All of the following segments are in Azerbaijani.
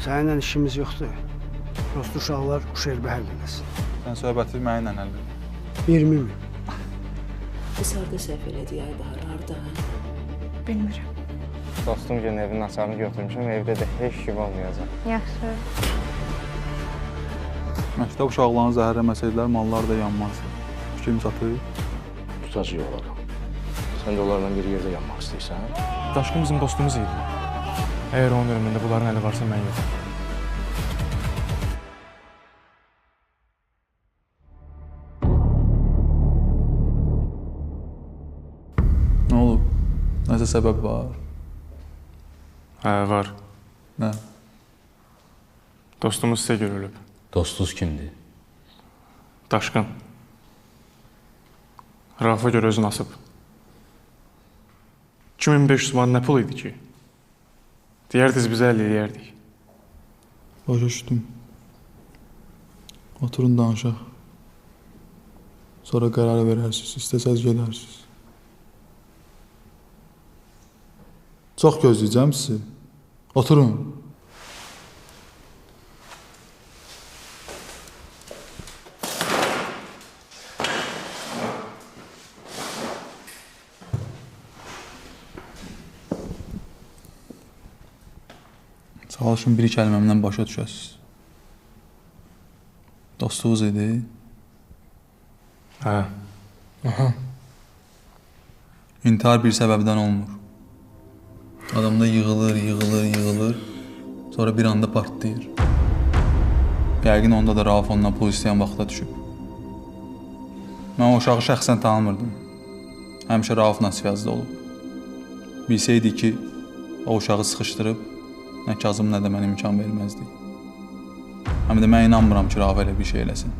Səninlə işimiz yoxdur. Dost uşaqlar Uşerbi həll eləsin. Sən söhbəti mənimlə həll edin. 20 min. Biz harada səhv elədik ay Bahar, harada? Bilmirəm. Dostum gün evin açarını götürmüşəm, evdə də heç kim olmayacaq. Yaxşı. Məktəb uşaqlarını zəhərləməsəydilər, mallar da yanmaz. Fikrim çatır. Tutacaq olaram. Sən də onlarla bir yerdə yanmaq istəyirsən? Daşqın bizim dostumuz idi. Əgər onun ölümündə bunların əli varsa, mən yox. Nə olub? Nəsə səbəb var? Hə, var. Nə? Dostumuz sizə görülüb. Dostunuz kimdir? Daşqın. Rafa görə özünü asıb. 2500 man nə pul idi ki? Deyərdiniz, bizə əllə eləyərdik. Başa düşdüm. Oturun danışaq. Sonra qərar verərsiniz, istəsəz gedərsiniz. Çox gözləyəcəm sizi. Oturun. Çalışın bir kəlməmdən başa düşəsiniz. Dostluğunuz idi? Hə. İntihar bir səbəbdən olmur. Adamda yığılır, sonra bir anda partlayır. Yəqin onda da Rauf ondan pul istəyən vaxta düşüb. Mən o uşağı şəxsən tanımırdım. Həmişə Raufla siyazda olub. Bilsəydi ki, o uşağı sıxışdırıb, nə Kazım, nə də mənə imkan verməzdi. Həm də mən inanmıram ki, Rauf elə bir şey eləsin.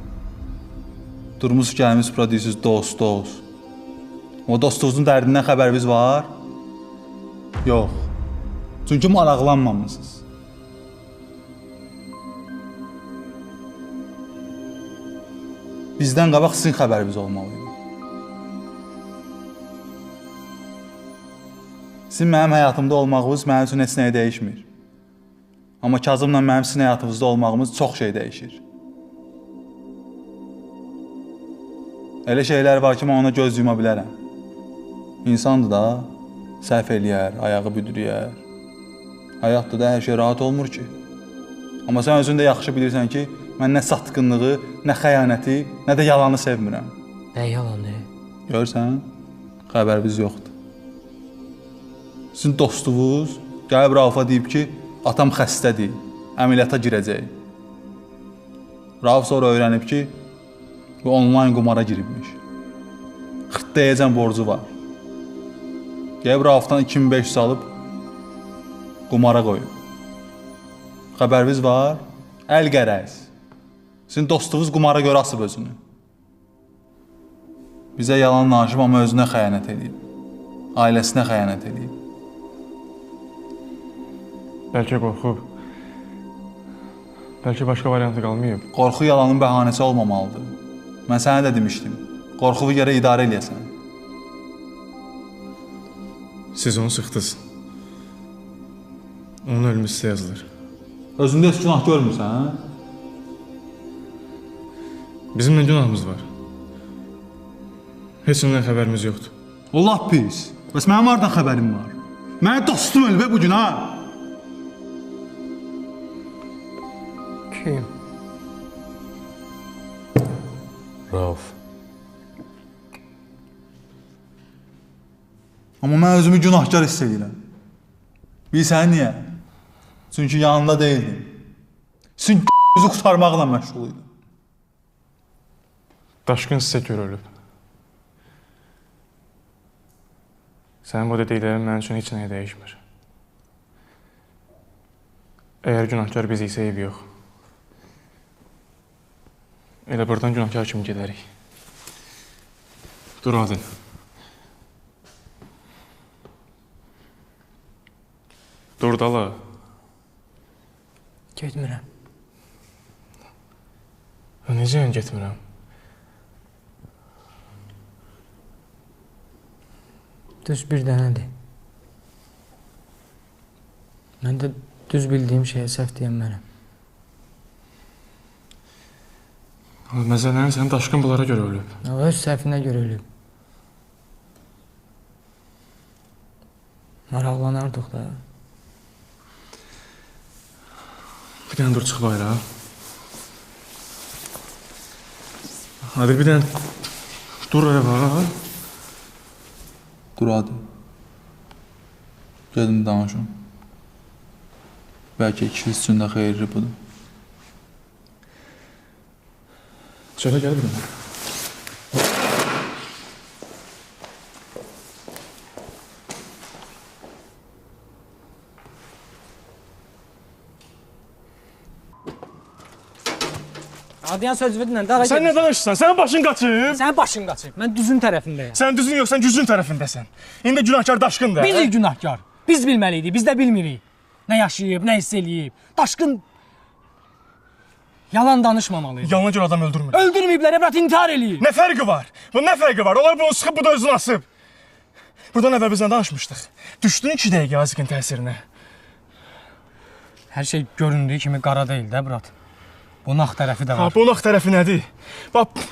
Durmuş gəlmiş bura deyirsiniz, dost. O dostluğunuzun dərdindən xəbəriniz var? Yox. Çünki maraqlanmamışsınız. Bizdən qabaq sizin xəbəriniz olmalıydı. Sizin mənim həyatımda olmağınız mənim üçün heç nəyə dəyişmir. Amma Kazımla mənim sizin həyatınızda olmağımız çox şey dəyişir. Elə şeylər var ki, mən ona göz yuma bilərəm. İnsandır da, səhv eləyər, ayağı büdrüyər. Həyatda da hər şey rahat olmur ki. Amma sən özün də yaxşı bilirsən ki, mən nə satqınlığı, nə xəyanəti, nə də yalanı sevmirəm. Nə yalanı? Görsən, xəbəriniz yoxdur. Sizin dostluğunuz gəlib Raufa deyib ki, atam xəstədir, əməliyyata girəcək. Rauf sonra öyrənib ki, bu onlayn qumara giribmiş. 40 dəyəcən borcu var. Gəlib Raufdan 2500 alıb qumara qoyub. Xəbəriniz var? Əl qərəz. Sizin dostluğunuz qumara görə asıb özünü. Bizə yalan danışıb, amma özünə xəyanət edib. Ailəsinə xəyanət edib. Bəlkə qorxub. Bəlkə başqa variantı qalmayıb. Qorxu yalanın bəhanəsi olmamalıdır. Mən sənə də demişdim. Qorxuvu gərək idarə eləyəsən. Siz onu sıxdınız. Onun ölümü sizə yazılır. Özündə heç günah görmürsən, hə? Bizim nə günahımız var? Heç nədən xəbərimiz yoxdur. O lap pis. Bəs mənim hardan xəbərim var? Mənim dostum ölüb bugün, ha? Kim? Rauf. Amma mən özümü günahkar hiss edirəm. Bilsən niyə? Çünki yanında deyildim. Sizin bizi qurtarmaqla məşğul idi. Daşqın sizə görülüb. Sənin bu dediklərin mənim üçün heç nəyə dəyişmir. Əgər günahkar biz isə eyb yox. Elə buradan günahkar kimi gedərik. Dur Adil. Dur dala. Getmirəm. Necə getmirəm? Düz bir dənədir. Mən də Düz bildiyim şeyə səhv deyən mənəm. Məsələn, sənin daşqın bunlara görə ölüb. Öz səhvinə görə ölüb. Maraqlanardıq da. Bir dənə dur, çıx bayrağa. Hadi bir dənə dur ayağa. Dur hadi. Gedin danışın. Bəlkə ikiniz üçün də xeyirli budur. Şöyle gel bir dənə. Adiyan söz verdin, daha Sən nə danışırsan? Sənin başın qaçıb. Sənin başın qaçıb. Mən düzün tərəfindəyəm. Sən düzün yox, sən gücün tərəfindəsən. İndi günahkar daşqındır. Bizik günahkar. Biz bilməliydik, biz də bilmirik. Nə yaşayıb, nə hiss eləyib. Daşqın yalan danışmamalıydı. Yalana görə adam öldürmür. Öldürməyiblər, Ebrat intihar eləyib. Nə fərqi var? Bu nə fərqi var? Onlar bunu sıxıb, bu da özünü asıb. Buradan əvvəl bizlə danışmışdıq. Düşdün 2 dəqiqə azıqın təsirinə. Hər şey göründüyü kimi qara deyil də, Ebrat. Bunun ağ tərəfi də var. Ha, bunun ağ tərəfi nədir? Bax,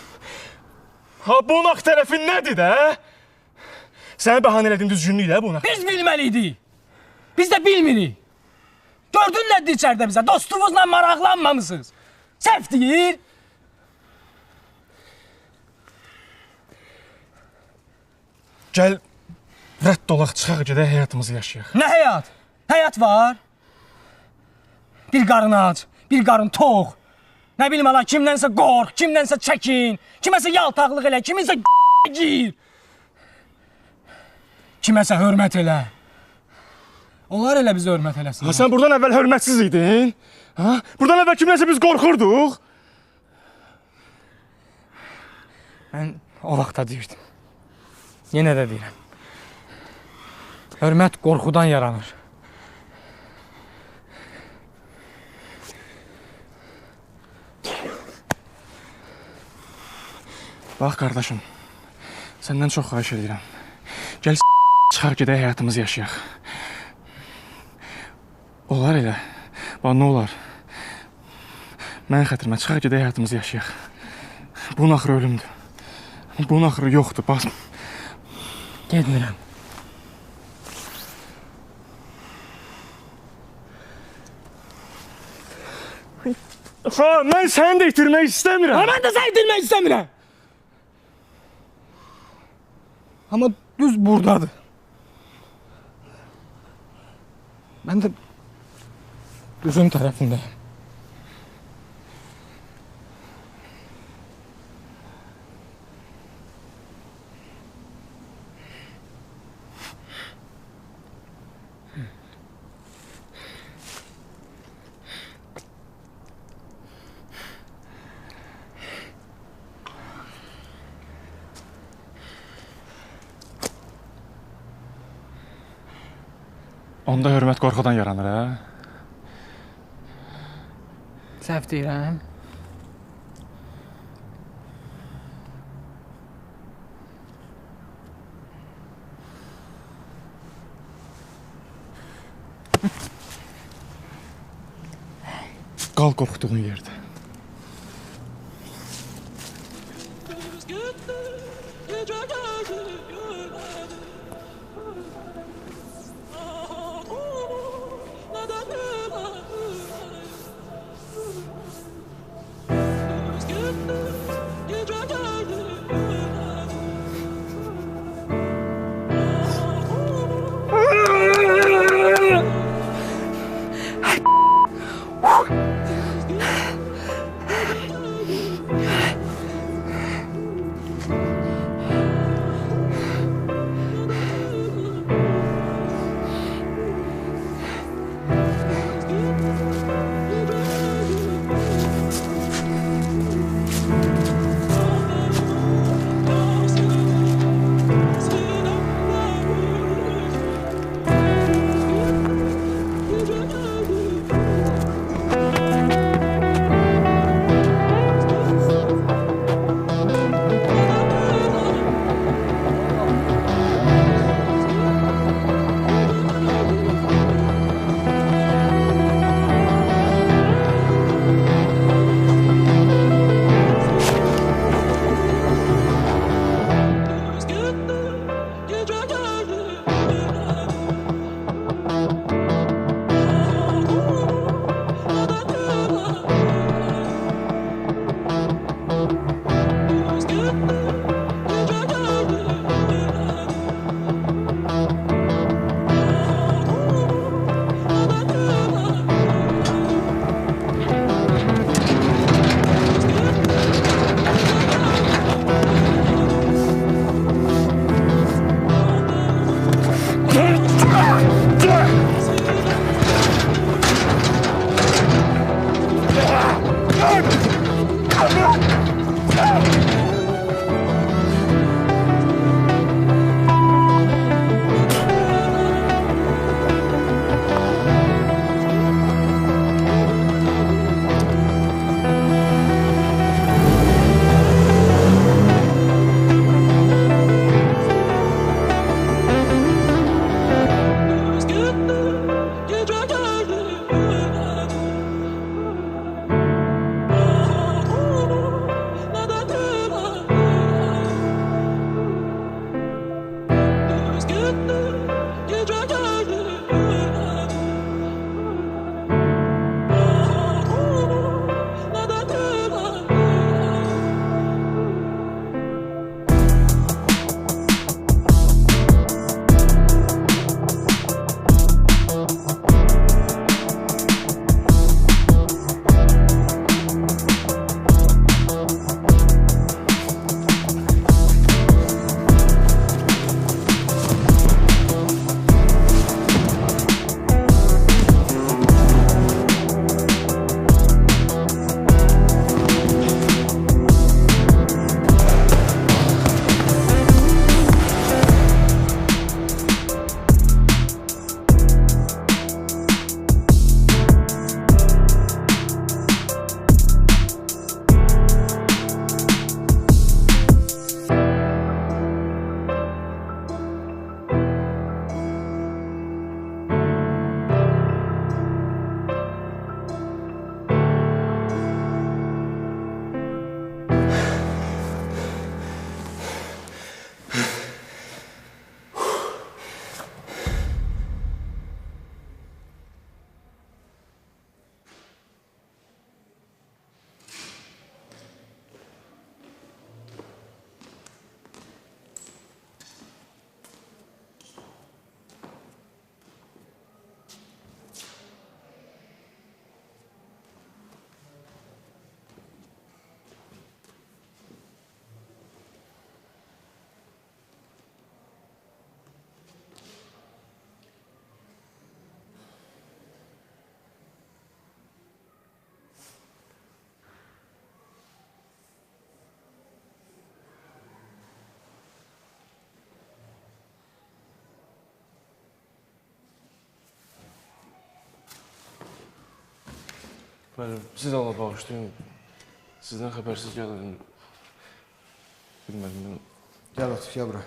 bunun ağ tərəfi nədir də? Səni bəhanə elədim düzgünlük də bunun ağ. Biz bilməliydik. Biz də bilmirik. Gördün nədir içəridə bizə? Dostumuzla maraqlanmamısınız. Səhv deyir. Gəl, rədd olaq, çıxaq gedək, həyatımızı yaşayaq. Nə həyat? Həyat var. Bir qarın aç, bir qarın tox. Nə bilim ala, kimdənsə qorx, kimdənsə çəkin, kiməsə yaltaqlıq elə, kiminsə gir. Kiməsə hörmət elə. Onlar elə bizə hörmət eləsin. Ha, sən buradan əvvəl hörmətsiz idin. Ha? Buradan əvvəl kimdənsə biz qorxurduq. Mən o vaxtda deyirdim. Yenə də deyirəm. Hörmət qorxudan yaranır. Bax, qardaşım, səndən çox xahiş edirəm. Gəl, çıxaq gedək, həyatımızı yaşayaq. Olar elə. Bax, nə olar? Mənim xətrimə çıxaq gedək, həyatımızı yaşayaq. Bunun axırı ölümdür. Bunun axırı yoxdur, bax. Getmirəm. Ha, mən səni də itirmək istəmirəm. Ha, mən də səni itirmək istəmirəm. Amma düz buradadır. Mən də düzün tərəfindəyim. Onda hörmət qorxudan yaranır, hə? Səhv deyirəm. Qal qorxduğun yerdə. Müəllim, siz Allah bağışlayın. Sizdən xəbərsiz gəldim. Bilmədim. Gəl otur, gəl bura.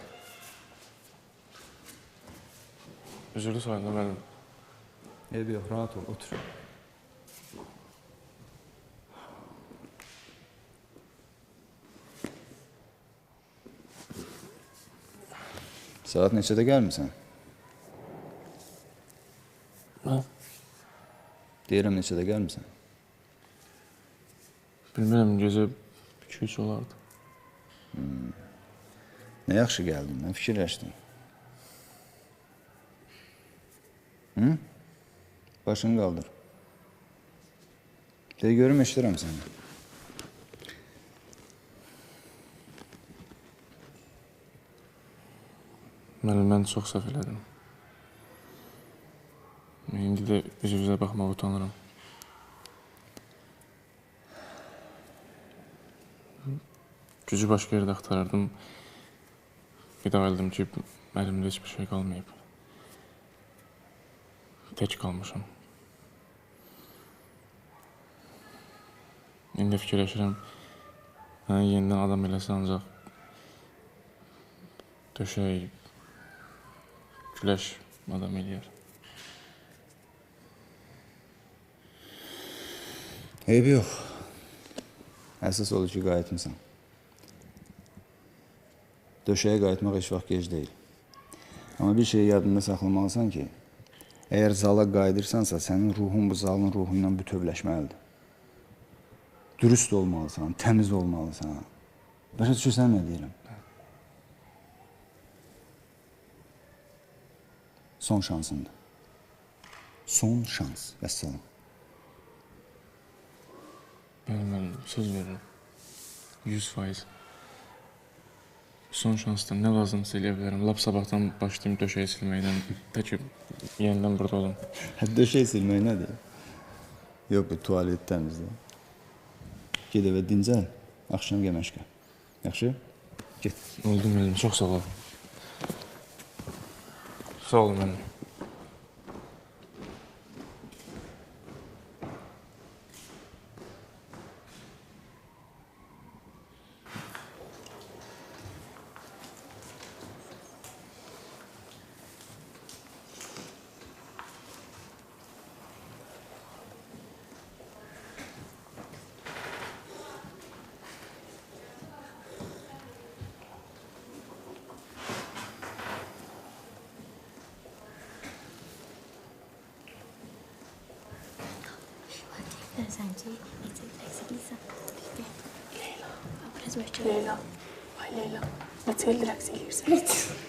Üzrlü sayında müəllim. Eybi yox, rahat ol, otur. Saat neçədə gəlmirsən? Hə? Deyirəm, neçədə gəlmirsən? Bilmirəm, gecə 2-3 olardı. Nə yaxşı gəldin, nə fikirləşdin? Hı? Başını qaldır. De, görüm, eşidirəm səni. Müəllim, mən çox səhv elədim. İndi də üzə baxmağa utanıram. Gücü başqa yerdə axtarardım. Bir də ayıldım ki, əlimdə heç bir şey qalmayıb. Tək qalmışam. İndi fikirləşirəm, məni yenidən adam eləsə ancaq döşək, güləş adam eləyər. Eybi yox. Əsas olur ki, qayıtmısan. Döşəyə qayıtmaq heç vaxt gec deyil. Amma bir şeyi yadında saxlamalısan ki, əgər zala qayıdırsansa, sənin ruhun bu zalın ruhu ilə bütövləşməlidir. Dürüst olmalısan, təmiz olmalısan. Başa düşürsən nə deyirəm? Son şansındır. Son şans. Vəssalam. Mən söz verirəm. 100%. Son şansda nə lazımsa eləyə bilərəm. Lap sabahdan başlayayım döşəyi silməkdən. Tə ki, yenidən burada olum. Döşəyi silmək nədir? Yox, bu tualet təmizdir. Ged evə dincəl, axşam yeməşkə. Yaxşı? Get. Oldu müəllim, çox sağ ol. Sağ olun müəllim. Sence eksiklisin. Biraz başka. Leyla. Ay Leyla. Nasıl direkt eləyirsən?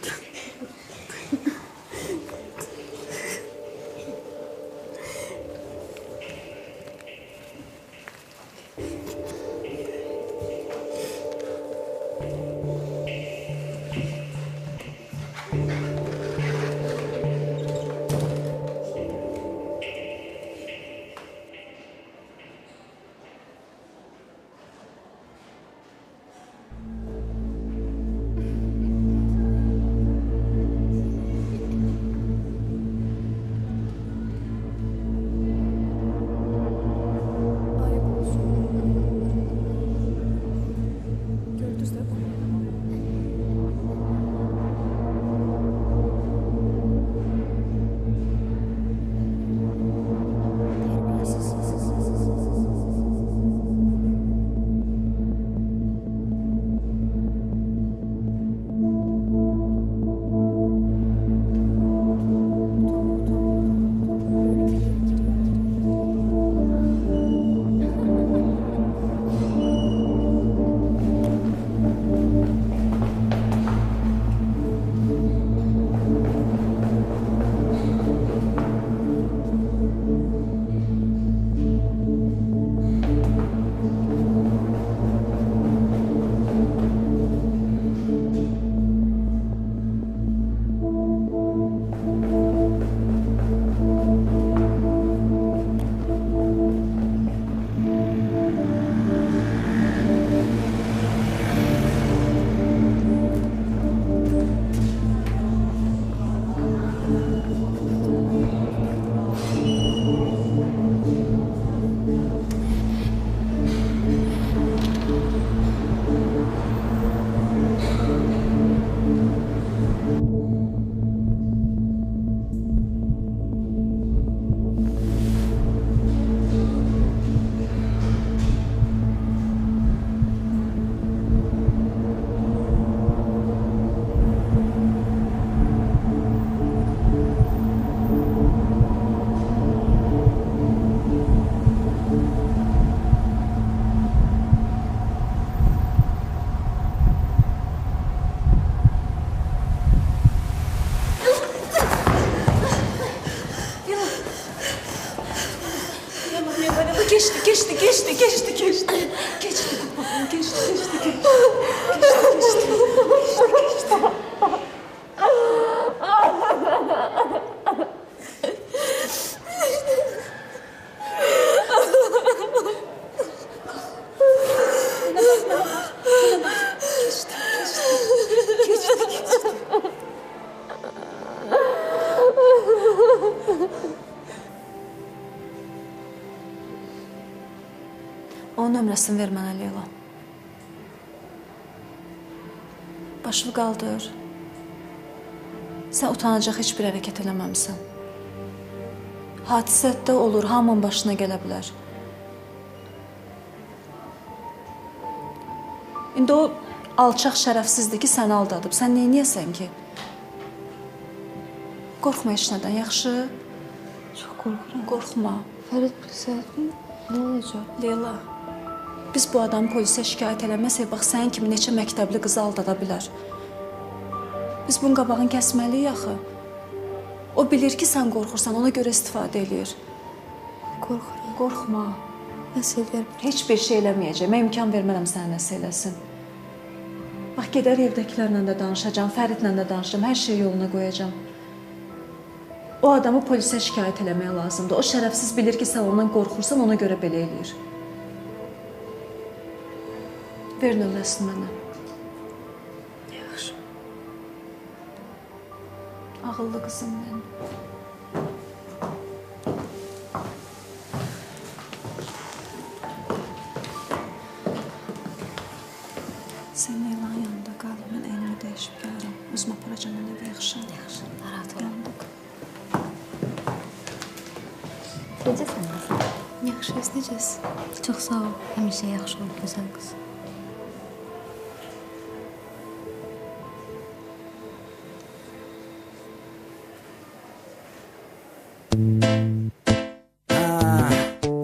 Onun nömrəsini ver mənə, Leyla. Başını qaldır. Sən utanacaq heç bir hərəkət eləməmisən. Hadisətdə olur, hamının başına gələ bilər. İndi o alçaq şərəfsizdir ki, səni aldadıb. Sən neyniyəsən ki? Qorxma heç nədən, yaxşı? Çox qorxuram. Qorxma. Fərid bilsəydi, nə olacaq? Leyla, biz bu adamı polisə şikayət eləməsək, bax, sənin kimi neçə məktəbli qızı aldada bilər. Biz bunun qabağını kəsməliyik axı. O bilir ki, sən qorxursan, ona görə istifadə eləyir. Qorxuram. Qorxma. Nəsə eləyər? Heç bir şey eləməyəcək. Mən imkan vermərəm sənə nəsə eləsin. Bax, gedər evdəkilərlə də danışacağam, Fəridlə də danışacağam, hər şeyi yoluna qoyacağam. O adamı polisə şikayət eləmək lazımdır. O şərəfsiz bilir ki, sən ondan qorxursan, ona görə belə eləyir. Ver nömrəsini mənə. Yaxşı. Ağıllı qızım mənim. Sən Leylanın yanında qal. Mən əynimi dəyişib gəlirəm. Özümə aparacam ona da yaxşı. Yaxşı, narahat ol. Yandık. Necəsən qızım? Yaxşı, öz necəsən? Çox sağ ol. Həmişə yaxşı ol, gözəl qız.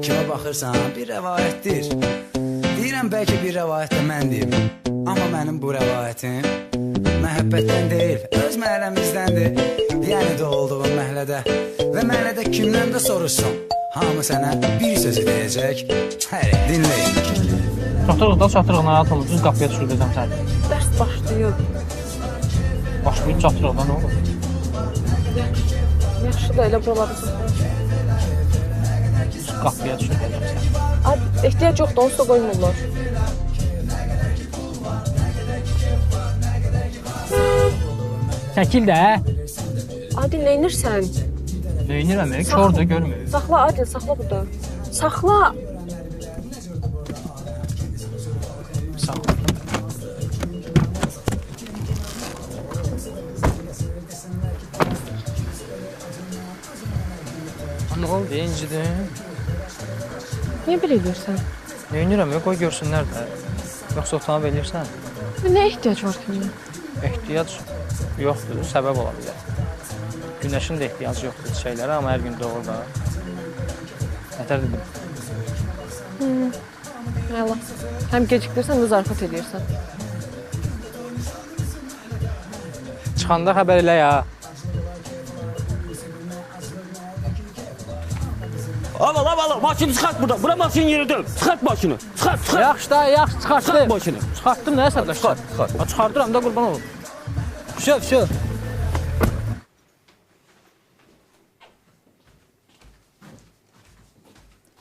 Kimə baxırsan, bir rəvayətdir. Deyirəm, bəlkə bir rəvayət də mən deyim. Amma mənim bu rəvayətim məhəbbətdən deyil, öz məhəlləmizdəndir. Yəni doğulduğum məhəllədə və məhəllədə kimdən də soruşsun, hamı sənə bir sözü deyəcək. Həri, dinləyin. Çatırıq, narahat olun, düz qapıya düşürdəcəm səni. Dərs başlayıb. Başlayıb çatırıq da, nə olur? Yaxşı da elə buraları Düz qapıya düşürdəcəm səni. Ad, ehtiyac yoxdur, onsuz da qoymurlar. Çəkil də. Adil, neynirsən? Neynirəm, kördür, görmür. Saxla, Adil, saxla burada. Saxla. Sağ ol. Nə oldu, incidin? Niyə belə edirsən? Neynirəm, qoy görsünlər də. Yoxsa utanıb eləyirsən? Nə ehtiyac var ki? Ehtiyac yoxdur, səbəb ola bilər. Günəşin də ehtiyacı yoxdur şeylərə, amma hər gün doğur da. Nətər dedim? Əla. Həm gecikdirsən də zarafat edirsən. Çıxanda xəbər elə ya. Al, maşını çıxart buradan. Bura maşının yeridir. Çıxart maşını. Çıxart. Yaxşı da, yaxşı, çıxartdım. Çıxart maşını. Çıxartdım, nə hesablaşsan? Çıxardıram da, qurban olum. Fişə.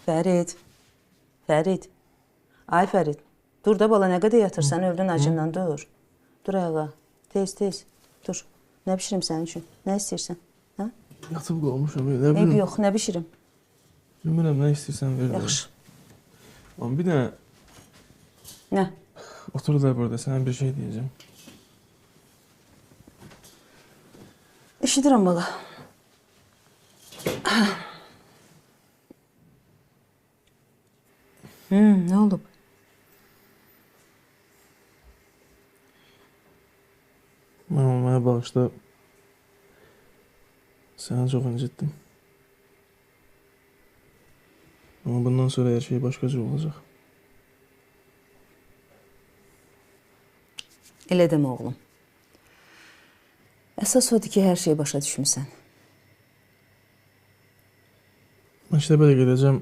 Fərid. Ay Fərid. Dur da bala, nə qədər yatırsan, öldün acından, dur. Dur ayağa. Tez. Dur. Nə bişirim sənin üçün? Nə istəyirsən? Hə? Yatıb qalmışam, nə bilim. Eyb yox, nə bişirim? Bilmirəm, nə istəyirsən ver. Yaxşı. Amma bir dənə... Nə? Otur da burada, sənə bir şey deyəcəm. Eşidirəm bala. Nə olub? Mən mənə bağışla. Səni çox incitdim. Amma bundan sonra hər şey başqa cür olacaq. Elə demə oğlum. Əsas odur ki, hər şeyi başa düşmüsən. Məktəbə də gedəcəm.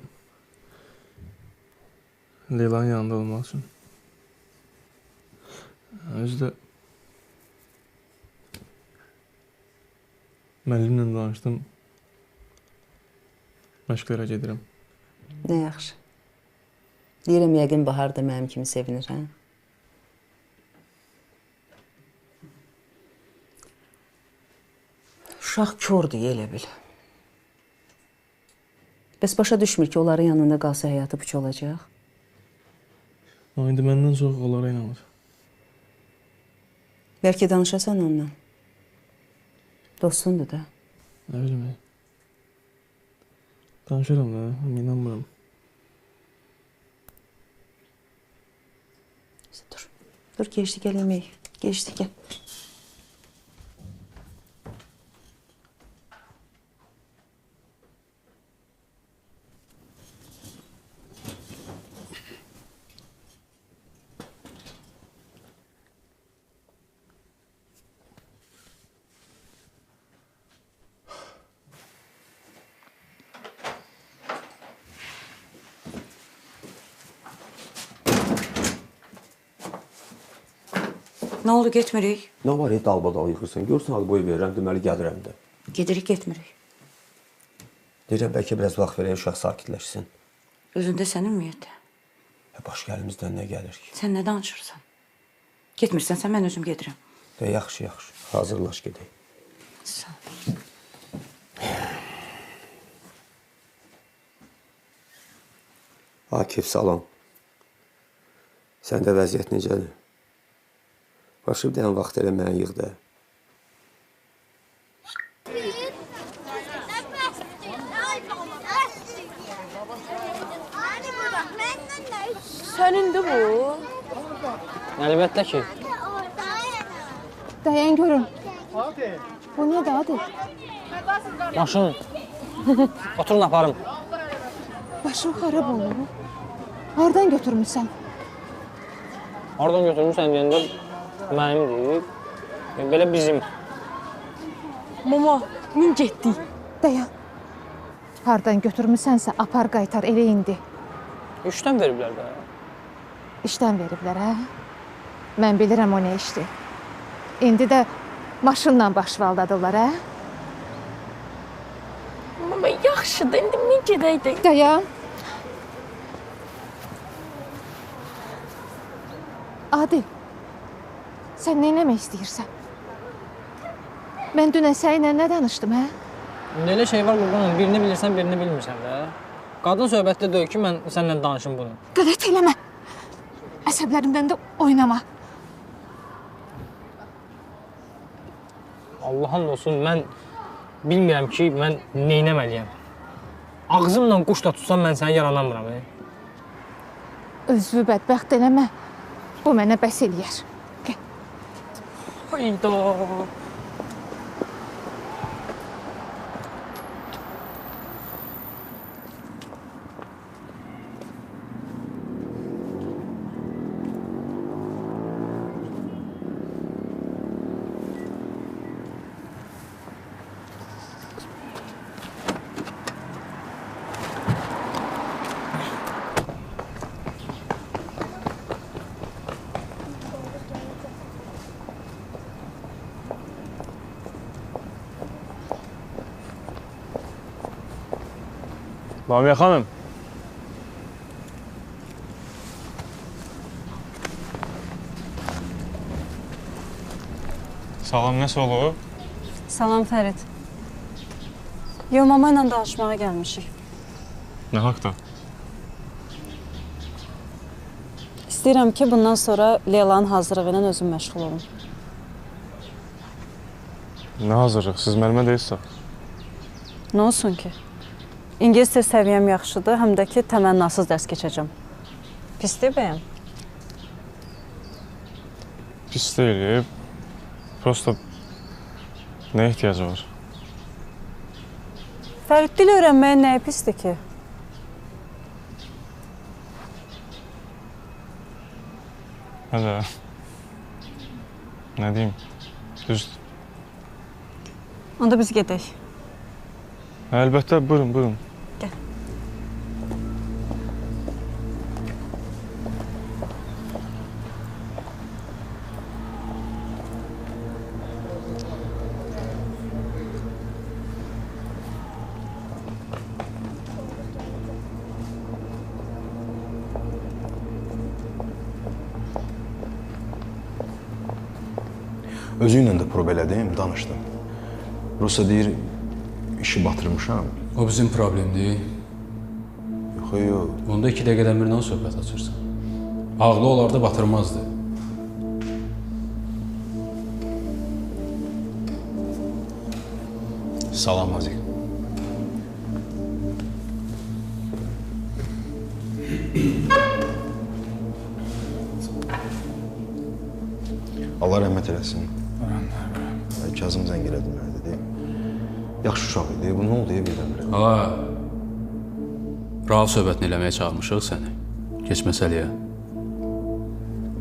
Leylanın yanında olmaq üçün. Özü də müəllimlə danışdım. Məşqlərə gedirəm. Nə yaxşı. Deyirəm, yəqin Bahar da mənim kimi sevinir, hə? Uşaq kördür, elə bil. Bəs başa düşmür ki, onların yanında qalsa həyatı puç olacaq? Amma indi məndən çox onlara inanır. Bəlkə danışasan onunla. Dostundur da. Nə bilim, danışıram da, amma inanmıram. Dur, dur, geçdi gəl yemək. Geçdi, gəl. Nə oldu, getmirik? Nə var, dalbadal yıxırsan? Görsən, boy verirəm, deməli gədirəm də. Gedirik, getmirik. Deyirəm, bəlkə biraz vaxt verək, uşaq sakitləşsin. Özündə sənin ümumiyyətdə. Başqa əlimizdən nə gəlir ki? Sən nə danışırsan? Getmirsənsə, mən özüm gedirəm. Yaxşı, yaxşı. Hazırlaş gedək. Sağ ol. Akif, salam. Səndə vəziyyət necədir? Başı bir dənə vaxt elə mənə yığ da. Sənindir bu. Əlbəttə ki. Dayan görün. Bu nədir, hadi? Maşın. Oturun aparım. Başım xarab olur. Hardan götürmüsən? Hardan götürmüsən deyəndə mənimdir. Belə bizim. Mama, min getdik. Dayan. Hardan götürmüsənsə apar qaytar elə indi. İşdən veriblər də. İşdən veriblər, hə? Mən bilirəm o nə işdir. İndi də maşınla başvaldadırlar, hə? Mama, yaxşıdır, indi min gedəydik. Dayan. Adil, sən nə eləmək istəyirsən? Mən dünən səninlə nə danışdım, hə? İndi elə şey var, qurbanım, birini bilirsən, birini bilmirsən də. Qadın söhbətdə deyil ki, mən səninlə danışım bunu. Qələt eləmə. Əsəblərimdən də oynama. Allah'ın olsun, mən bilmirəm ki, mən neynəməliyəm. Ağzımla quş da tutsam, mən səni yaranamıram. Özünü bədbəxt eləmə. Bu mənə bəs eləyər. Hayda. Bamiyə xanım. Salam, nəsə olub? Salam Fərid. Yo, mama ilə danışmağa gəlmişik. Nə haqda? İstəyirəm ki, bundan sonra Leylanın hazırlığı ilə özüm məşğul olum. Nə hazırlıq? Siz müəllimə deyilsiniz? Nə olsun ki? İngiliscə səviyyəm yaxşıdır, həm də ki, təmənnasız dərs keçəcəm. Pis deyibəyəm? Pis deyil. Prosta nə ehtiyacı var? Fərid, dil öyrənməyə nəyə pisdir ki? Hələ, nə deyim, düzdür. Onda biz gedək. Əlbəttə, buyurun, buyurun. Gəl. Özü ilə də prov elədim, danışdım. Rusa deyir, işi batırmışam. O bizim problemdir. Yox. Onda 2 dəqiqədən bir nə söhbət açırsan? Ağlı olar da batırmazdı. Salam Azik. Allah rəhmət eləsin. Kazım zəng elədi mənə, dedi. Yaxşı uşaq idi, bu nə oldu birdən-birə? Hala, Rauf söhbətini eləməyə çağırmışıq səni. Geç məsələyə.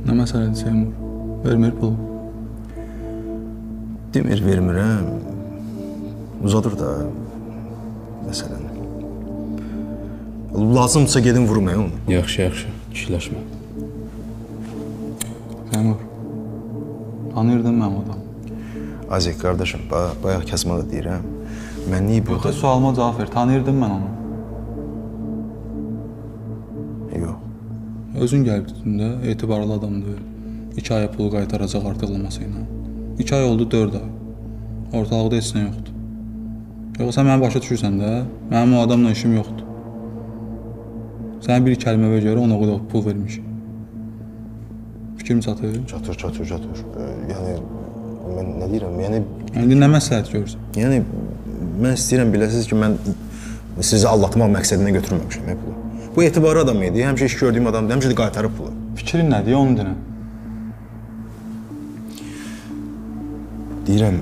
Nə məsələdir Seymur? Vermir pulu. Demir, vermirəm. Uzadır da məsələni. Lazımdırsa gedin vurmayın onu. Yaxşı, kişiləşmə. Seymur, tanıyırdın mənim adam. Azik, qardaşım, bayaq Kazıma da deyirəm. Mən niyə burada... Yox, sualıma cavab ver. Tanıyırdın mən onu. Yox. Özün gəlib tutunda etibarlı adamdır. 2 aya pulu qaytaracaq artıqlaması ilə. 2 ay oldu, 4 ay. Ortalıqda heç nə yoxdur. Yox, sən məni başa düşürsən də, mənim o adamla işim yoxdur. Sənə bir kəlməyə görə ona qədər pul vermişik. Fikrim çatır? Çatır. Yəni, mən nə deyirəm, İndi nə məsləhət görürsən? Yəni, mən istəyirəm biləsiniz ki, mən sizi allatmaq məqsədinə götürməmişəm pulu. Bu etibarlı adam idi, həmişə iş gördüyüm adamdır, həmişə də qaytarıb pulu. Fikrin nədir, onu dinə? Deyirəm,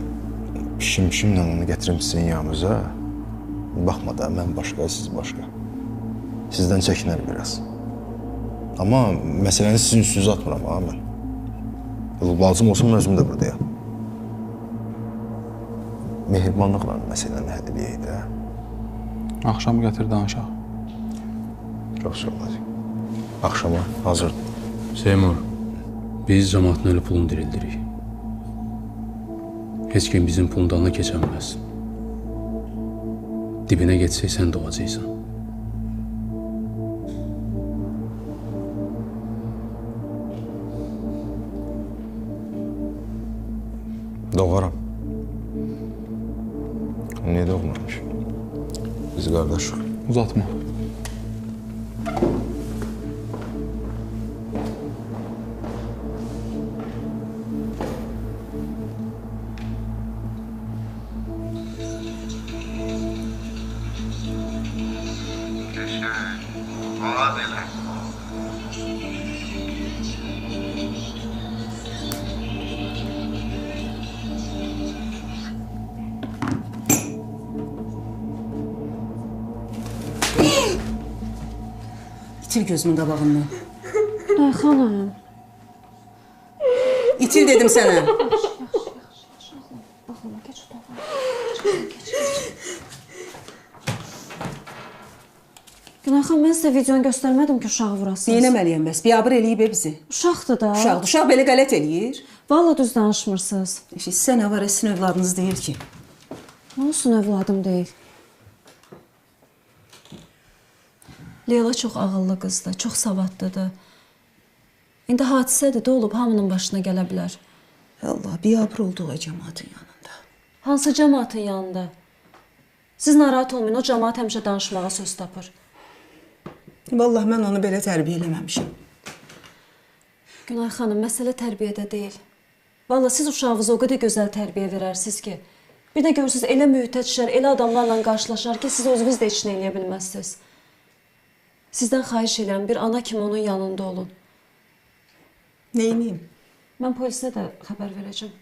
şimlə onu gətirim sizin yanınıza. Baxma da, mən başqa, siz başqa. Sizdən çəkinər biraz. Amma məsələni sizin üstünüzə atmıram, mən. Lazım olsun, mən özüm də buradayam. Mehribanlıqla məsələni həll edəyək də. Axşam gətir danışaq. Çox sağ olacaq. Axşama hazırdır. Seymur, biz cəmaatın ölü pulunu dirildirik. Heç kim bizim pulun dalına keçəməz. Dibinə geçsək sən doğacaqsan. Doğaram. Niyə doğmamış? Biz qardaşıq. Uzatma. İtil gözümün qabağından. Ay xanım. İtil dedim sənə. Günay xanım, mən sizə videonu göstərmədim ki, uşağı vurasınız. Neynəməliyəm bəs? Biabır eləyib bizi. Uşaqdır da. Uşaq belə qələt eləyir. Valla düz danışmırsınız. Sizə nə var, sizin övladınız deyil ki. Nə olsun övladım deyil. Leyla çox ağıllı qızdır, çox savadlıdır. İndi hadisədir, də olub hamının başına gələ bilər. Allah, biabır olduğu cəmaatın yanında. Hansı cəmaatın yanında? Siz narahat olmayın, o cəmaat həmişə danışmağa söz tapır. Vallahi mən onu belə tərbiyə eləməmişim. Günay xanım, məsələ tərbiyədə deyil. Vallahi siz uşağınıza o qədər gözəl tərbiyə verərsiniz ki, bir də görürsünüz, elə mühitə düşər, elə adamlarla qarşılaşar ki, siz özünüz də heç nə eləyə bilməzsiniz. Sizdən xahiş edirəm, bir ana kimi onun yanında olun. Neyniyim? Mən polisə də xəbər verəcəm.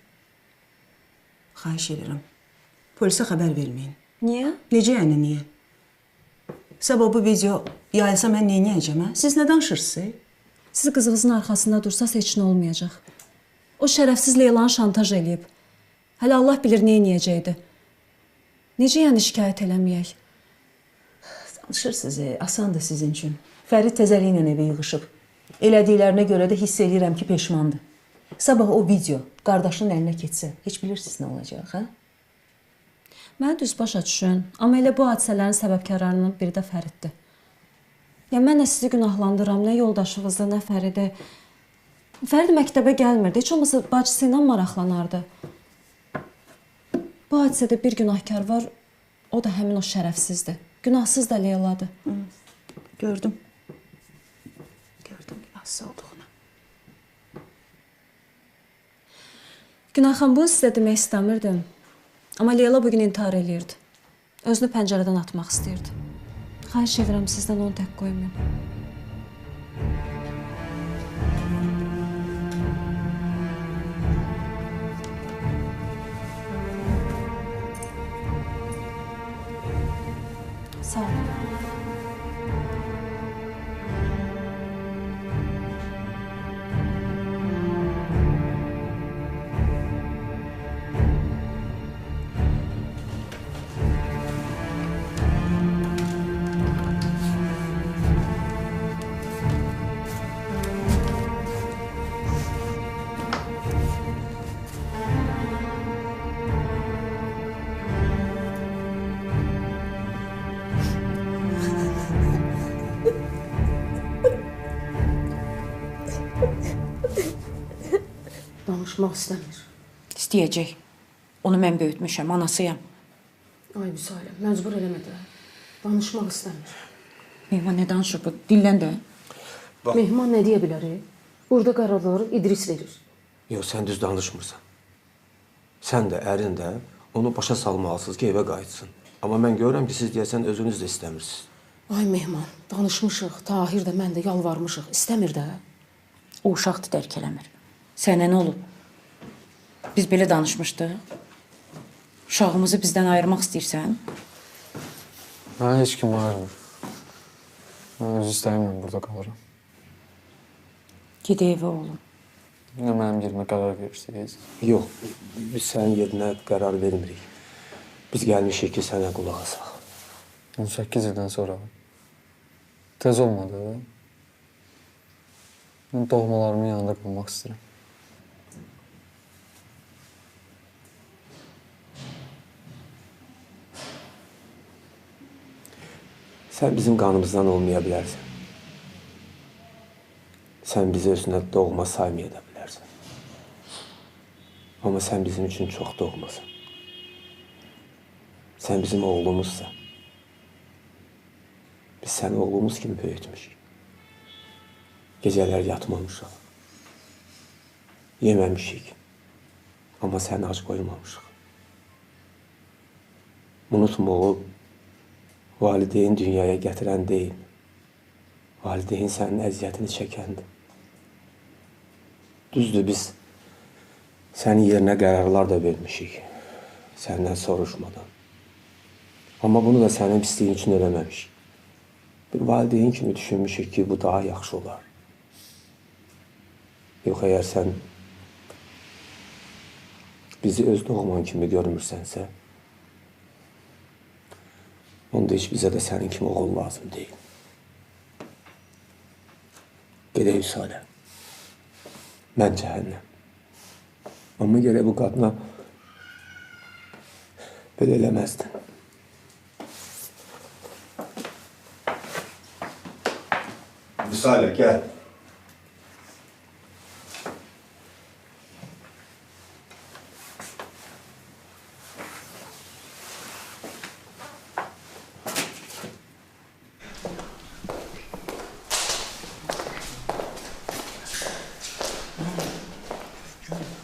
Xahiş edirəm. Polisə xəbər verməyin. Niyə? Necə yəni, niyə? Sabah bu video yayılsa mən neyniyəcəm, hə? Siz nə danışırsınız? Siz qızınızın arxasında dursaz heç nə olmayacaq. O şərəfsiz Leylanı şantaj eləyib. Hələ Allah bilir neyniyəcəkdi. Necə yəni şikayət eləməyək? Danışırsınız, asandır sizin üçün. Fərid təzəliklə evə yığışıb. Elədiklərinə görə də hiss edirəm ki, peşmandır. Sabah o video qardaşının əlinə keçsə, heç bilirsiniz nə olacaq, hə? Mənə düz başa düşün, amma elə bu hadisələrin səbəbkarlarının biri də Fəriddir. Ya mən nə sizi günahlandırıram, nə yoldaşınızı, nə Fəridi. Fərid məktəbə gəlmirdi. Heç olmasa bacısı ilə maraqlanardı. Bu hadisədə bir günahkar var. O da həmin o şərəfsizdir. Günahsız da Leyladır. Gördüm. Gördüm günahsız olduğunu. Günayxan, bunu sizə demək istəmirdim. Amma Leyla bugün intihar eləyirdi. Özünü pəncərədən atmaq istəyirdi. Xahiş edirəm sizdən onu tək qoymayın. Sağ olun. Danışmaq istəmir. İstəyəcək. Onu mən böyütmüşəm, anasıyam. Ay Vüsalə, məcbur eləmə də. Danışmaq istəmir. Mehman nə danışır bu? Dinlən də. Mehman nə deyə bilər? Burada qərarları İdris verir. Yox, sən düz danışmırsan. Sən də, ərin də onu başa salmalısınız ki, evə qayıtsın. Amma mən görürəm ki, siz deyəsən özünüz də istəmirsiniz. Ay Mehman, danışmışıq. Tahir də, mən də yalvarmışıq. İstəmir də. O uşaqdır, dərk eləmir. Sənə nə olub? Biz belə danışmışdıq. Uşağımızı bizdən ayırmaq istəyirsən? Mənə heç kim ayırmır. Mən öz istəyimlə burada qalıram. Ged evə oğlum. Nə mənim yerimə qərar verirsiniz? Yox, biz sənin yerinə qərar vermirik. Biz gəlmişik ki, sənə qulaq asaq. 18 ildən sonra. Tez olmadı. Mən doğmalarımın yanında qalmaq istəyirəm. Sən bizim qanımızdan olmaya bilərsən. Sən bizi özünə doğma saymaya da bilərsən. Amma sən bizim üçün çox doğmasan. Sən bizim oğlumuzsan. Biz səni oğlumuz kimi böyütmüşük. Gecələr yatmamışıq. Yeməmişik. Amma səni ac qoymamışıq. Unutma, oğul, valideyn dünyaya gətirən deyil. Valideyn sənin əziyyətini çəkəndir. Düzdür, biz sənin yerinə qərarlar da vermişik. Səndən soruşmadan. Amma bunu da sənin pisliyin üçün eləməmişik. Bir valideyn kimi düşünmüşük ki, bu daha yaxşı olar. Yox, əgər sən bizi öz doğman kimi görmürsənsə, onda heç bizə də sənin kimi oğul lazım deyil. Gedək Vüsalə. Mən cəhənnəm. Amma gərək bu qadına belə eləməzdin. Vüsalə, gəl.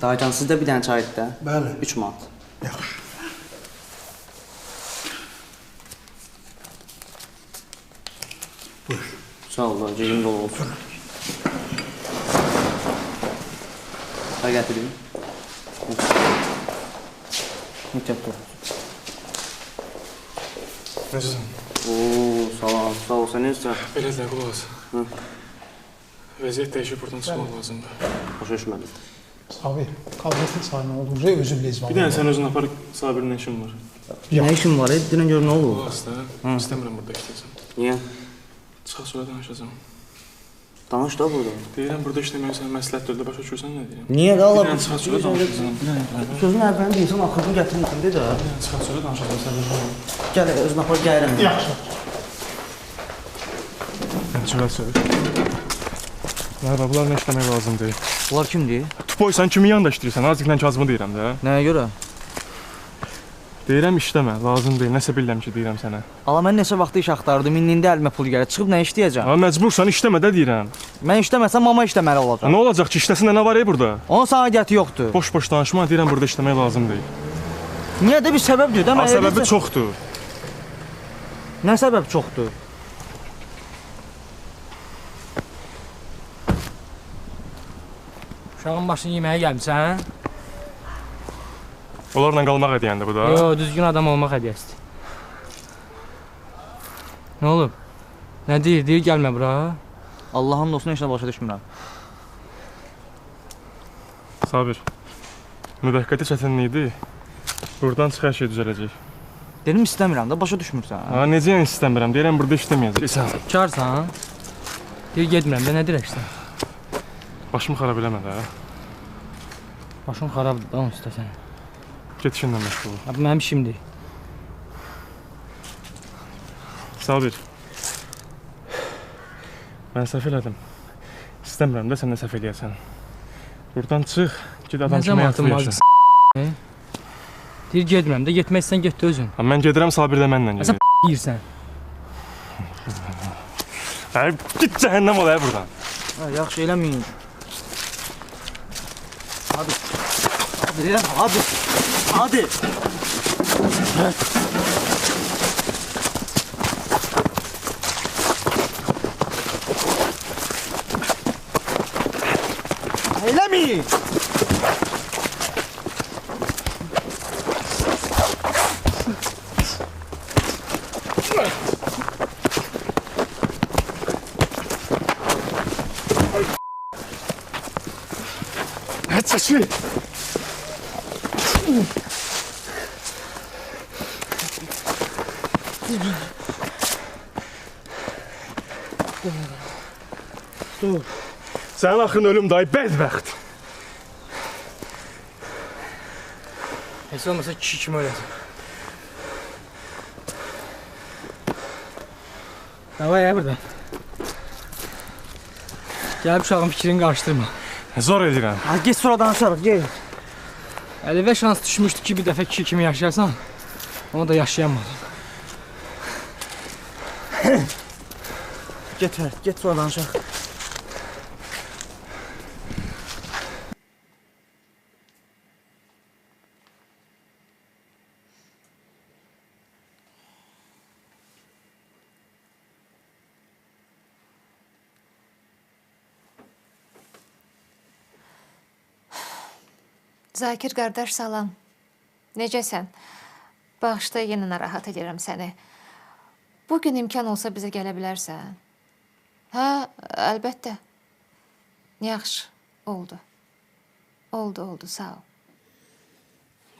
Dayıcan, sizdə bir dənə çay etdi də? Bəli. 3 manat. Yaxşı. Buyur. Sağ ol, cebim dolu olsun. Çay gətireyim. Mütləq dur. Necəsən? Oo, sağ ol. Sən necəsən? Belə də, qulaq as. Vəziyyət dəyişib buradan çıxmaq lazımdır. Başa düşmədim. Abi, kabinetin sahibi olduğunca özüm lezvan. Bir dənə sən özün apar, Sabir'in işin var. Nə işin var? Dinən gör nə oldu? Qulaq as da, istəmirəm burada işləyəsən. Niyə? Çıxaq sonra danışacağım. Danış da burada. Deyirəm, burada işləmək sən məsləhət döldü, başa düşürsən nə deyirəm? Niyə də Allah? Bir dənə çıxaq sonra danışacağım. Sözün əvvəlində insan axırını gətirmişsin, de də. Bir dənə çıxaq sonra danışacağım, sən Gəl, özün apar, gəlirəm. Yaxşı. Sən çölə söv. Mərhaba, bunlar nə işləmək lazım deyil. Bunlar kimdir? Tupoy, sən kimin yanında işləyirsən? Azıqla Kazımı deyirəm də. Nəyə görə? Deyirəm işləmə, lazım deyil. Nəsə bilirəm ki, deyirəm sənə. Ala mən neçə vaxt iş axtardım, indində əlimə pul gəlir. Çıxıb nə işləyəcəm? Ha, məcbursan işləmə də deyirəm. Mən işləməsəm mama işləməli olacaq. Nə olacaq ki, işləsin də nə var burada? Onun sana aidiyyəti yoxdur. Boş-boş danışma, deyirəm burada işləmək lazım deyil. Niyə də bir səbəb deyir də? Səbəbi çoxdur. Nə səbəb çoxdur? Uşağın başını yeməyə gəlmisən? Onlarla qalmaq hədiyəndir bu da. Yox, düzgün adam olmaq hədiyəsidir. Nə olub? Nə deyir? Deyir gəlmə bura. Allahın olsun heç nə başa düşmürəm. Sabir, müvəqqəti çətinlikdir. Buradan çıx hər şey düzələcək. Dedim istəmirəm də, başa düşmürsən. Ha, necə yəni istəmirəm? Deyirəm burada işləməyəcəksən. Karsan? Deyir getmirəm də, nə dirəksən? Başımı xarab eləmə də. Başım xarabdır da, onu istəsən. Get işinlə məşğul ol. Abi, mənim işimdir. Sabir, mən səhv elədim. İstəmirəm də sən də səhv eləyəsən. Buradan çıx, ged adam kimi həyatını yaşa. Deyir getmirəm də, getmək istəsən get də özün. Ha, mən gedirəm, Sabir də mənlə gedir. Sən yiyirsən. Git cəhənnəm ol buradan. Yaxşı eləməyin. Hadi. Hadi. Hadi. Eləməyin. Çəkil. Dur. Sənin axırın ölüm dayı, bədbəxt. Heç olmasa kişi kimi öləsin. Davay ya buradan. Gəlib uşağın fikrini qarışdırma. Zor edirəm. Get sonra danışarıq, gel. Əlivə şans düşmüşdü ki, bir dəfə kişi kimi yaşayarsan, onu da yaşayamadın. Get Fərid, get sonra danışaq. Zakir qardaş, salam. Necəsən? Bağışda yenə narahat edirəm səni. Bugün imkan olsa bizə gələ bilərsən? Hə, əlbəttə. Yaxşı, oldu. Oldu, sağ ol.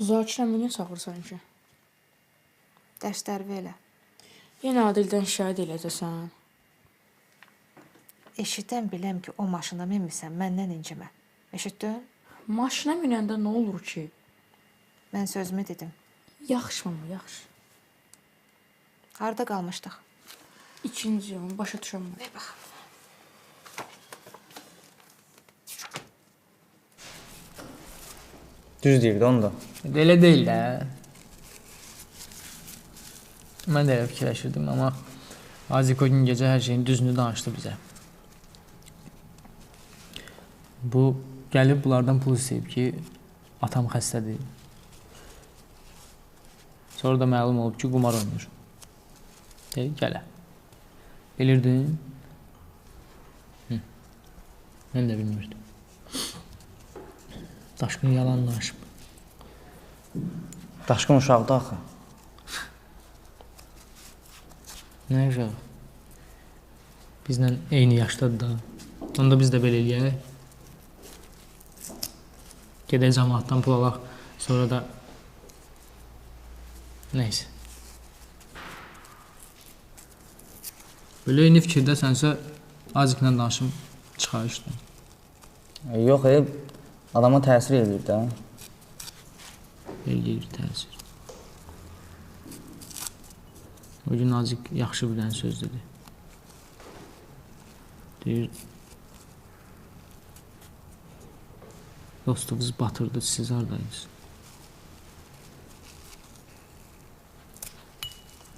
Zakirəmi niyə çağırsan ki? Dərslər belə. Yenə Adildən şikayət eləyəcəksən. Eşidən biləm ki, o maşına minmirsən, məndən incimə. Eşitdin? Maşına minəndə nə olur ki? Mən sözümü dedim. Yaxşı mı, yaxşı. Harada qalmışdıq? İkinci onu başa düşəm. Ver baxım. Düz deyirdi onu da. Elə deyil də. Mən də elə fikirləşirdim, amma Aziko gün gecə hər şeyin düzünü danışdı bizə. Bu gəlib bunlardan pul istəyib ki, atam xəstədir. Sonra da məlum olub ki, qumar oynayır. Deyir, gələ. Bilirdin? Mən də bilmirdim. Daşqın yalan danışıb. Daşqın uşaqdır axı. Nə uşaq? Bizlə eyni yaşdadır da. Onda biz də belə eləyək. Gedək cəmaatdan pul alaq, sonra da... Neyse. Belə eyni fikirdəsənsə, azıqla danışım, çıxar işdən. Yox, adama təsir edir də. Eləyir təsir. O gün azıq yaxşı bilən söz dedi. Deyir, Dostluğunuz batırdı, siz hardaydınız?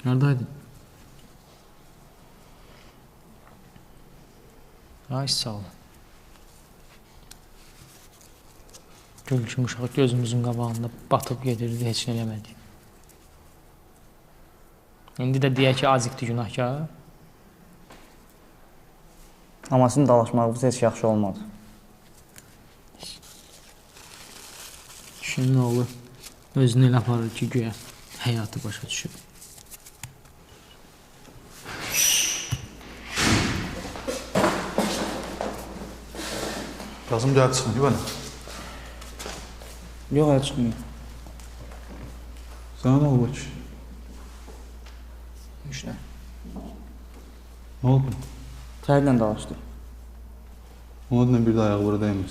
Hardaydın? Ay sağ olun. Gül kimi uşaq gözümüzün qabağında batıb gedirdi, heç nə eləmədi. İndi də deyək ki, azıqdır günahkar. Amma sizin dalaşmağınız heç yaxşı olmadı. Kişinin oğlu özünü elə aparır ki, güya həyatı başa düşüb. Qazım gəldi çıxmıyor mənə. Yox, hələ çıxmıyor. Sənə nə oldu ki? İşte. Nə oldu? Tərlə dalaşdı. Ona da bir də ayağı bura dəymir.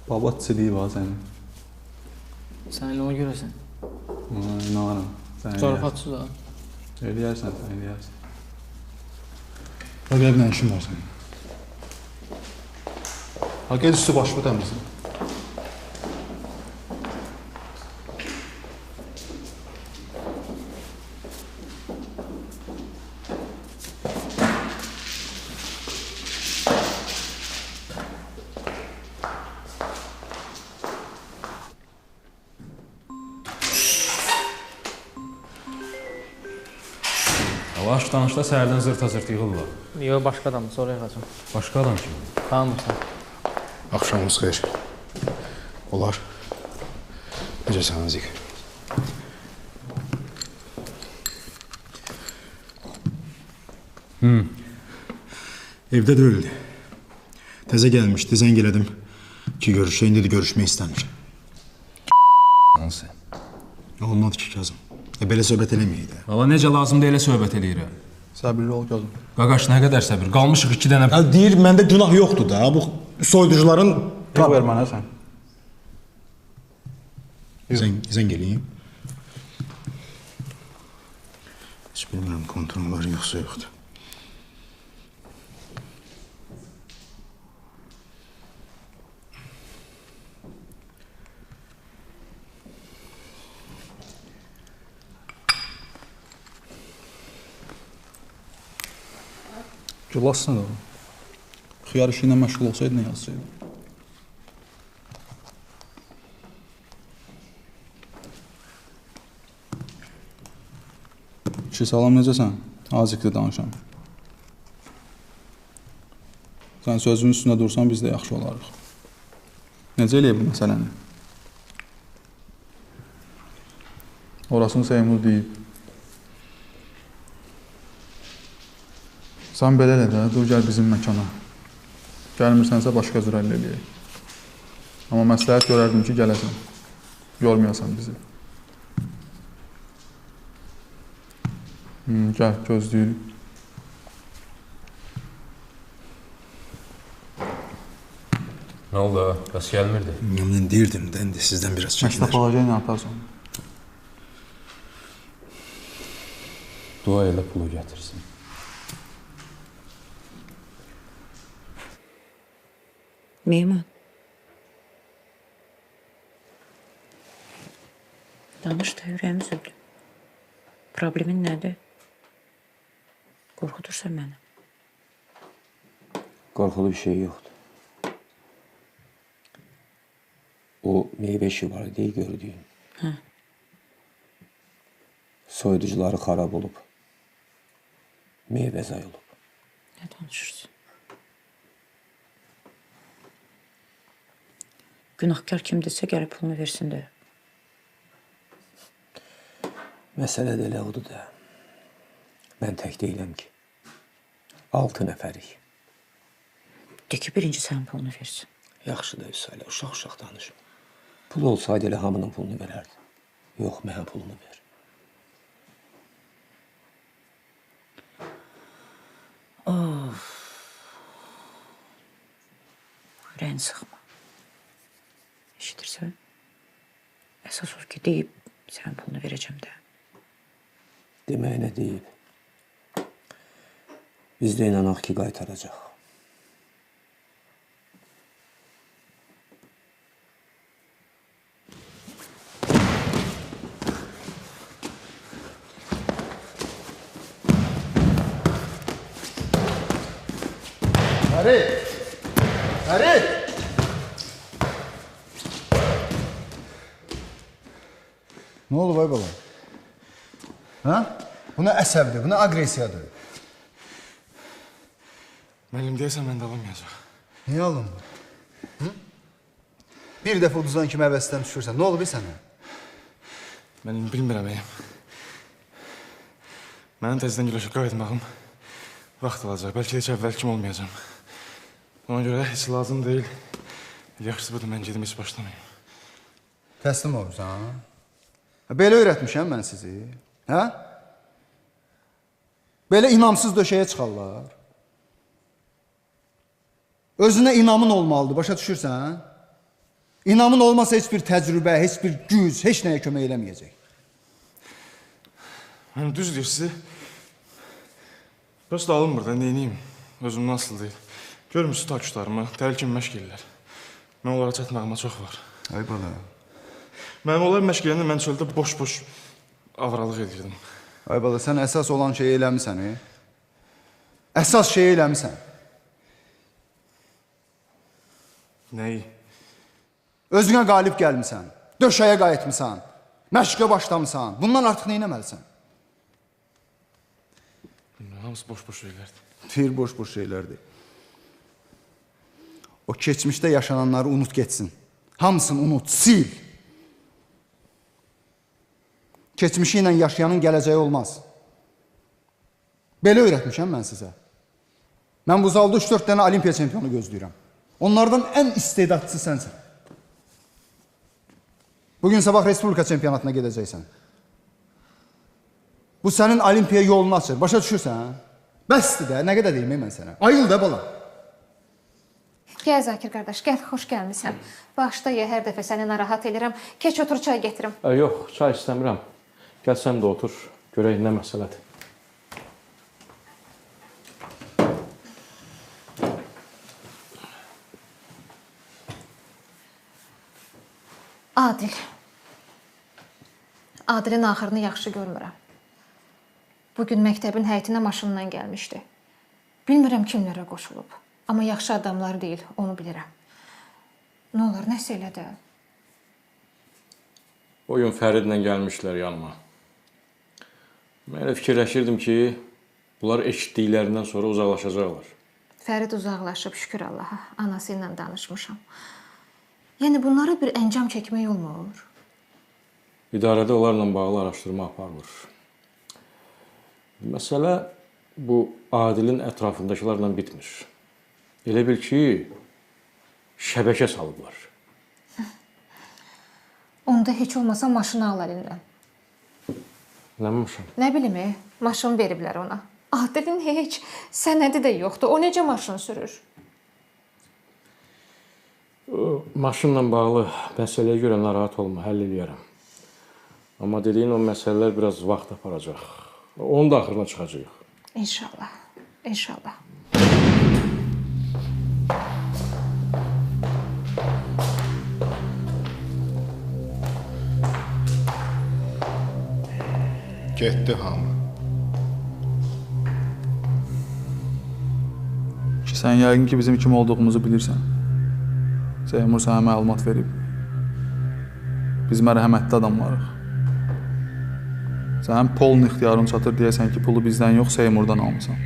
Baba çiliyi var sənin. Sən elə ona görəsən. İnanırım. Zarafatsız ha. Eləyərsən, sən eləyərsən. Bax, gəlib nə işin var sənin? Ha, gel üstü başımı təmizlə. Yavaş danışda səhərdən zırta-zırt yığırlar. Yox, başqa adamdır, sonra yaxacam. Başqa adam kimi? Tanımırsan. Axşamınız xeyir. Olar. Necəsən Azik? Evdə deyildi. Təzə gəlmişdi, zəng elədim ki, görüşək, indi də görüşmək istəmir. Hansı? Olmadı ki, Kazım. Belə söhbət eləməyək də. Valla necə lazımdır elə söhbət eləyirəm. Səbirli ol Kazım. Qaqaş, nə qədər səbir? Qalmışıq 2 dənə... Deyir, məndə günah yoxdur da. Bu soyuducuların... Yox, ver mənə sən. Zəng eləyim. Heç bilmirəm, kontrol var, yoxsa yoxdur. Gülasın da o. Xiyar işi ilə məşğul olsaydı, nə yazsaydı? Kişi salam, necəsən? Azıqlı danışam. Sən sözünün üstündə dursan, biz də yaxşı olarıq. Necə eləyək bu məsələni? Orasını Seymur deyib. Sən belə elə də, dur gəl bizim məkana. Gəlmirsənsə başqa cür əllə eləyək. Amma məsləhət görərdim ki, gələsən. Yormayasan bizi. Gəl, gözləyirik. Nə oldu? Bəs gəlmirdi? Mən deyirdim də, indi sizdən biraz çəkinər. Məktəb alacaq nə yaparsan? Dua elə pulu gətirsin. Meymun. Danış da ürəyim üzüldü. Problemin nədir? Qorxudursan məni. Qorxulu bir şey yoxdur. O meyvə işi var deyə gördüyün. Hə. Soyuducuları xarab olub. Meyvə zay olub. Nə danışırsın? Günahkar kimdirsə gəlib pulunu versin də. Məsələ də elə odur da. Mən tək deyiləm ki. 6 nəfərik. De ki, birinci sənin pulunu versin. Yaxşı da Hüsayla, uşaq danışma. Pul olsaydı elə hamının pulunu verərdi. Yox, mənə pulunu ver. Of. Ürəyini sıxma. Eşidirsən? Əsas o ki, deyib, sənin pulunu verəcəm də. Deməyinə deyib. Biz də inanaq ki, qaytaracaq. Fərid! Fərid! Nə oldu ay bala? Hə? Bu nə əsəbdir, bu nə aqressiyadır? Müəllim deyəsən mən də alamayacaq. Niyə alınmır? Hı? Bir dəfə uduzan kimi əvəzdən düşürsən, nə olub sənə? Müəllim, bilmirəm əyəm. Mənim təzədən güləşə qayıtmağım vaxt alacaq. Bəlkə heç əvvəl kim olmayacam. Ona görə heç lazım deyil. Yaxşısı budur, mən gedim heç başlamayayım. Təslim olursan, ha? Belə öyrətmişəm mən sizi, hə? Belə inamsız döşəyə çıxarlar. Özünə inamın olmalıdır, başa düşürsən? İnamın olmasa heç bir təcrübə, heç bir güc, heç nəyə kömək eləməyəcək. Mən düz deyir sizi. Prosta alınmır da, neyniyim? Özümdən asıl deyil. Görmürsünüz takuşlarımı, təhlükən məşq edirlər. Mən onlara çatmağıma çox var. Ay bala. Mənim onlar məşq eləyəndə mən çöldə boş-boş avralıq edirdim. Ay bala, sən əsas olan şeyi eləmirsən, Əsas şeyi eləmirsən. Nəyi? Özünə qalib gəlmirsən, döşəyə qayıtmısan, məşqə başlamısan. Bundan artıq nə eləməlisən? Hamısı boş-boş şeylərdir. Deyir, boş-boş şeylərdir. O keçmişdə yaşananları unut getsin. Hamısını unut, sil. Keçmişi ilə yaşayanın gələcəyi olmaz. Belə öyrətmişəm mən sizə. Mən bu zalda 3-4 dənə olimpiya çempionu gözləyirəm. Onlardan ən istedadçısı sənsən. Bugün sabah Respublika çempionatına gedəcəksən. Bu sənin olimpiya yolunu açır. Başa düşürsən? Bəsdir də, nə qədər deyim mən sənə? Ayıl da bala. Gəl Zakir qardaş, gəl, xoş gəlmisən. Başda ya, hər dəfə səni narahat edirəm. Keç otur, çay gətirim. Yox, çay istəmirəm. Gəl sən də otur, görək nə məsələdir. Adil. Adilin axırını yaxşı görmürəm. Bugün məktəbin həyətinə maşınla gəlmişdi. Bilmirəm kimlərə qoşulub. Amma yaxşı adamlar deyil, onu bilirəm. Nə olar, nəsə elə də? O gün Fəridlə gəlmişlər yanıma. Mən elə fikirləşirdim ki, bunlar eşitdiklərindən sonra uzaqlaşacaqlar. Fərid uzaqlaşıb, şükür Allaha, anası ilə danışmışam. Yəni bunlara bir əncam çəkmək olmur. İdarədə onlarla bağlı araşdırma aparılır. Məsələ bu Adilin ətrafındakilarla bitmir. Elə bil ki, şəbəkə salıblar. Onda heç olmasa maşını al əlindən. Nə maşın? Nə bilim, maşın veriblər ona. Adilin heç sənədi də yoxdur. O necə maşın sürür? O, maşınla bağlı məsələyə görə narahat olma, həll eləyərəm. Amma dediyin o məsələlər biraz vaxt aparacaq. Onun da axırına çıxacaq. İnşallah, inşallah. Getdi hamı. Ki sən yəqin ki bizim kim olduğumuzu bilirsən. Seymur sənə məlumat verib. Biz mərhəmətli adamlarıq. Sənin polun ixtiyarın çatır deyəsən ki, pulu bizdən yox, Seymurdan almısan.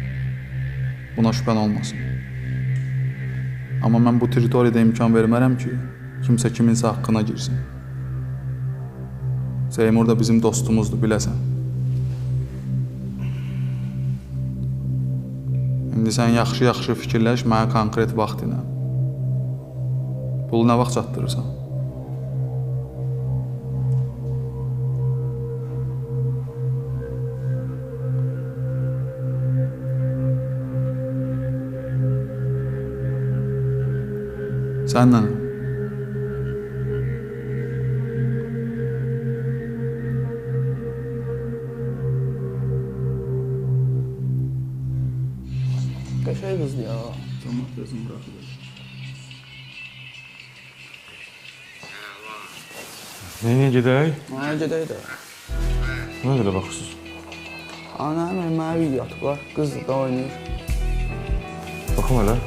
Buna şübhən olmasın. Amma mən bu teritoriyada imkan vermərəm ki, kimsə kiminsə haqqına girsin. Seymur da bizim dostumuzdur, biləsən. İndi sən yaxşı-yaxşı fikirləş, mənə konkret vaxt ilə. Pulu nə vaxt çatdırırsan? Sənlə. Qəşəng qızdır ya. Tamam, gözüm buraxılır. Nəyə gedək? Mənə gedək də. Nə qədər baxırsınız? Ana, mənə video atıblar. Qız da oynayır. Baxım elə.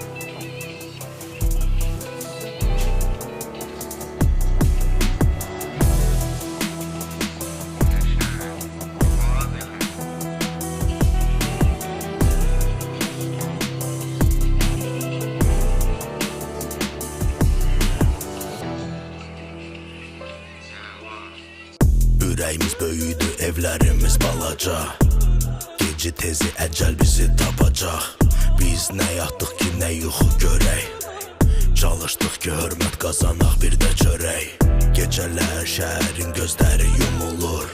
Ürəyimiz böyüdü, evlərimiz balaca. Gecə tezi əcəl bizi tapacaq. Biz nə yatdıq ki, nə yuxu görək. Çalışdıq ki, hörmət qazanaq bir də çörək. Gecələr şəhərin gözləri yumulur.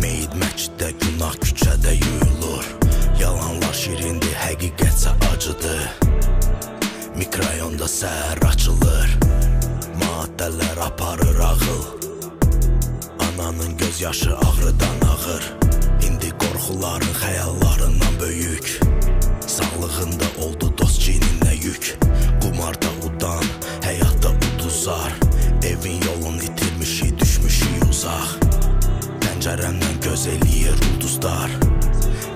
Meyid məsciddə, günah küçədə yuyulur. Yalanlar şirindir, həqiqətsə acıdır. Mikrayonda səhər açılır. Maddələr aparır ağıl. Ananın göz yaşı ağrıdan ağır. İndi qorxuların xəyallarından böyük. Sağlığında oldu dost cininlə yük. Qumarda udan, həyatda uduzar. Evin yolunu itirmişik, düşmüşük uzaq. Pəncərəmdən göz eləyir ulduzlar.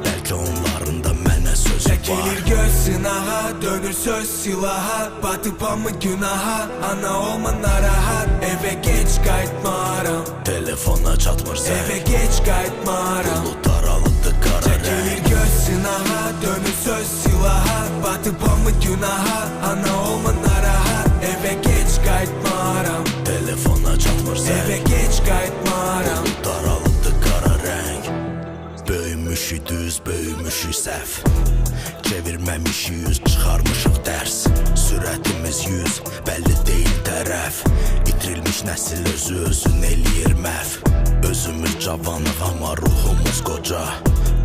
Bəlkə onların da mənə sözü var. Çəkilir göz sınağa, dönür söz silaha. Batıp hamı günaha, ana olma narahat. Evə geç qayıtmaram, telefona çatmırsan. Evə geç qayıtmaram, bulut aralıqdı qara rəng. Çəkilir göz sınağa, dönür söz silaha. Batıp hamı günaha, ana olma narahat. Evə geç qayıtmaram, telefona çatmırsan. Evə geç qayıtmaram, bulut aralıqdı qara rəng. Böyümüşük düz, böyümüşük səhv. Çevirməmişik yüz, çıxarmışıq dərs. Sürətimiz 100, bəlli deyil tərəf. İtirilmiş nəsil özün eləyir məhv. Özümüz cavanıq, amma ruhumuz qoca.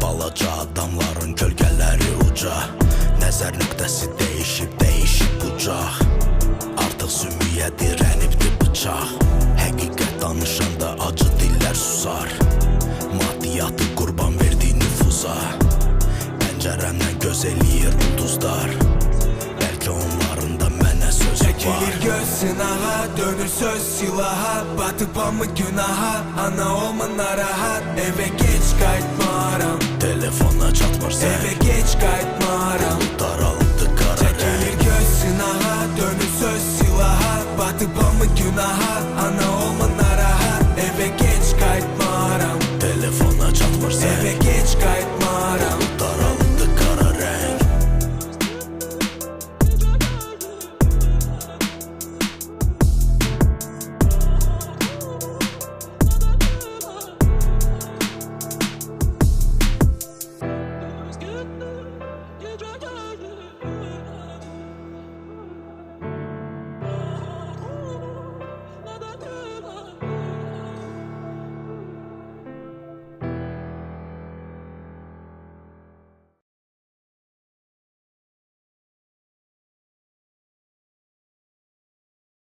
Balaca adamların kölgələri uca. Nəzər nöqtəsi dəyişib qucaq. Artıq sümüyə dirənibdir bıçaq. Həqiqət danışanda acı dillər susar. Maddiyyatı qurban verdi nüfuza. Pəncərəmdən göz eləyir ulduzlar. Bəlkə onların da mənə sözü var. Çəkilir göz sınağa, dönür söz silaha. Batıp hamı günaha, ana olma narahat. Evə geç qayıtmaram, telefona çatmırsan. Evə geç qayıtmaram,